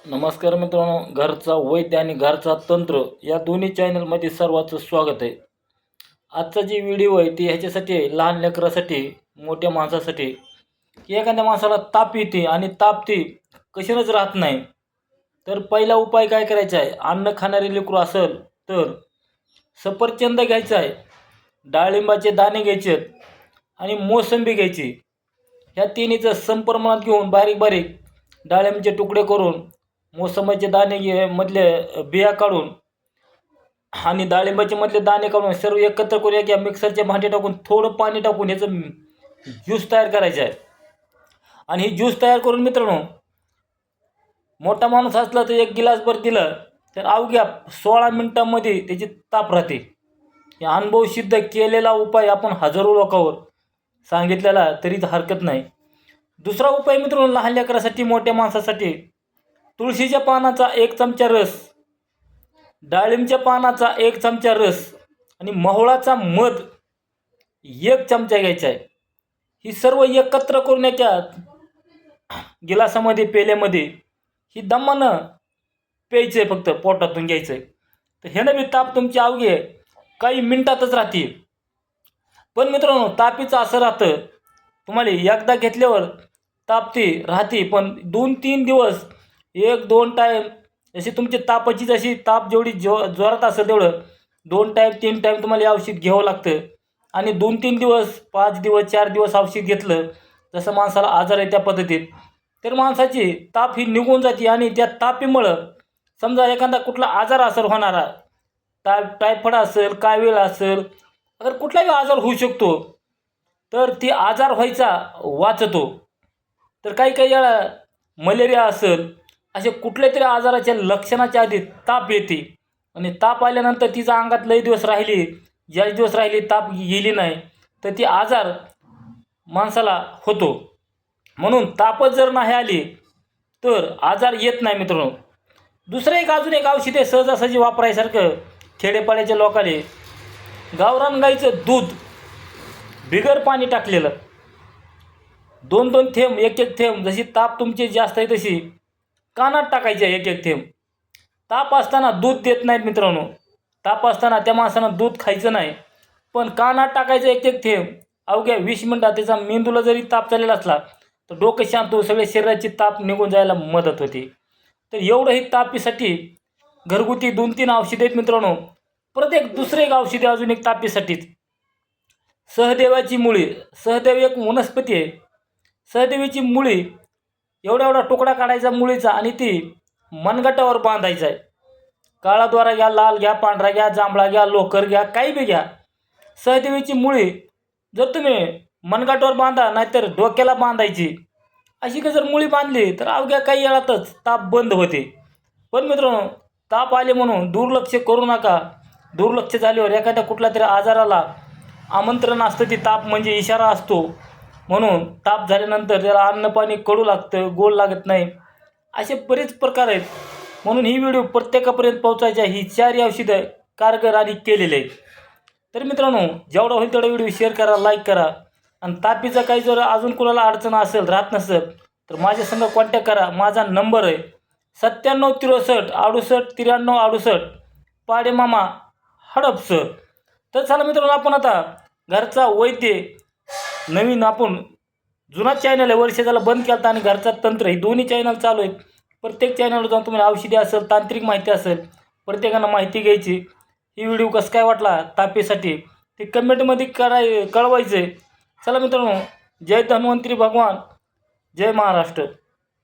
नमस्कार मित्रांनो, घरचा वैद्य आणि घरचा तंत्र या दोन्ही चॅनलमध्ये सर्वांचं स्वागत आहे. आजचा जी व्हिडिओ आहे ती ह्याच्यासाठी आहे, लहान लेकरासाठी, मोठ्या माणसासाठी, की एखाद्या माणसाला ताप येते आणि ताप ती कशीनच राहत नाही. तर पहिला उपाय काय करायचा आहे, अन्न खाणारे लेकरू असेल तर सफरचंद घ्यायचा आहे, डाळिंबाचे दाणे घ्यायचे आणि मोसंबी घ्यायची. ह्या तिन्हीचं समप्रमाणात घेऊन बारीक बारीक डाळिंबाचे तुकडे करून मोसंबीचे दाणे मधले बिया काढून आणि डाळिंबाचे मधले दाणे काढून सर्व एकत्र करून एका मिक्सरच्या भांडे टाकून थोडं पाणी टाकून ह्याचं ज्यूस तयार करायचं आहे. आणि ही ज्यूस तयार करून मित्रांनो, मोठा माणूस असला तर एक गिलासभर दिलं तर अवघ्या 16 मिनिटांमध्ये त्याची ताप राहते. हे अनुभव सिद्ध केलेला उपाय आपण हजारो लोकांवर सांगितलेला तरीच हरकत नाही. दुसरा उपाय मित्रांनो, लहान लेकरासाठी, मोठ्या माणसासाठी, तुळशीच्या पानाचा 1 चमचा रस, डाळिंबच्या पानाचा 1 चमचा रस आणि मोहळाचा मध 1 चमचा घ्यायचा आहे. ही सर्व एकत्र करून एका गिलासामध्ये, पेल्यामध्ये ही दमानं प्यायचं आहे, फक्त पोटातून घ्यायचं आहे. तर ह्यानं बी ताप तुमची अवघे काही मिनिटातच राहते. पण मित्रांनो, तापीचं असं राहतं, तुम्हाला एकदा घेतल्यावर ताप ती राहते, पण 2-3 दिवस 1-2 टाईम जशी तुमची तापाची जशी ताप जेवढी जोरात असेल तेवढं 2 टाईम 3 टाईम तुम्हाला हे औषध घ्यावं लागतं. आणि 2-3 दिवस, 5 दिवस, 4 दिवस औषध घेतलं, जसं माणसाला आजार आहे त्या पद्धतीत, तर माणसाची ताप ही निघून जाते. आणि त्या तापीमुळं समजा एखादा कुठला आजार असेल होणारा, टायफॉइड असेल, कावीळ असेल, अगर कुठलाही आजार होऊ शकतो, तर ती आजार व्हायचा वाचतो. तर काही काही वेळा मलेरिया असेल, असे कुठल्या तरी आजाराच्या लक्षणाच्या आधी ताप येते आणि ताप आल्यानंतर तिचा अंगात लई दिवस राहिली, ज्या दिवस राहिली ताप गेली नाही, तर ती आजार माणसाला होतो. म्हणून तापच जर नाही आली तर आजार येत नाही मित्रांनो. दुसरं अजून एक औषध आहे सहजासहजी वापरायसारखं खेडेपाड्याच्या लोकांनी. गावरान गाईचं दूध बिगर पाणी टाकलेलं 2-2 थेंब, 1-1 थेंब, जशी ताप तुमची जास्त आहे तशी कानात टाकायचे 1-1 थेंब. ताप असताना दूध देत नाहीत मित्रांनो. ताप असताना त्या माणसानं दूध खायचं नाही, पण कानात टाकायचं 1-1 थेंब. अवघ्या 20 मिनिटात त्याचा मेंदूला जरी ताप चाललेला असला तर डोकं शांत होऊन सगळ्या शरीराची ताप निघून जायला मदत होते. तर एवढं ही तापीसाठी घरगुती 2-3 औषधे आहेत मित्रांनो. प्रत्येक दुसरे एक औषधे अजून एक तापीसाठीच. सहदेवाची मुळी, सहदेव एक वनस्पती आहे. सहदेवीची मुळी एवढा एवढा तुकडा काढायचा मुळीचा आणि ती मनगटावर बांधायचा आहे. काळा दोरा घ्या, लाल घ्या, पांढरा घ्या, जांभळा घ्या, लोकर घ्या, काही बी घ्या. सहदेवीची मुळी जर तुम्ही मनगटावर बांधा, नाहीतर डोक्याला बांधायची, अशी का जर मुळी बांधली तर अवघ्या काही वेळातच ताप बंद होते. पण मित्रांनो, ताप आले म्हणून दुर्लक्ष करू नका. दुर्लक्ष झाल्यावर एखाद्या कुठल्या तरी आजाराला आमंत्रण असतं. ती ताप म्हणजे इशारा असतो. म्हणून ताप झाल्यानंतर त्याला अन्न पाणी कडू लागतं, गोड लागत नाही, असे बरेच प्रकार आहेत. म्हणून ही व्हिडिओ प्रत्येकापर्यंत पोहोचायची आहे. ही 4 औषधं कारगर आणि केलेले आहेत. तर मित्रांनो, जेवढा होईल तेवढा व्हिडिओ शेअर करा, लाईक करा. आणि तापीचा काही जर अजून कोणाला अडचण असेल, राहत नसेल, तर माझ्या संग कॉन्टॅक्ट करा. माझा नंबर आहे 9763 68 93 68, पाडेमामा हडपसर. तर चला मित्रांनो, आपण आता घरचा वैद्य, नवीन आपण जुना चॅनल आहे, वर्ष झाला बंद केला, आणि घरचा तंत्र, ही दोन्ही चॅनल चालू आहेत. प्रत्येक चॅनलवर जाऊन तुम्हाला औषधी असेल, तांत्रिक माहिती असेल, प्रत्येकानं माहिती घ्यायची. ही व्हिडिओ कसं काय वाटला तापेसाठी ते कमेंटमध्ये कळवायचं आहे. चला मित्रांनो, जय धन्वंतरी भगवान, जय महाराष्ट्र.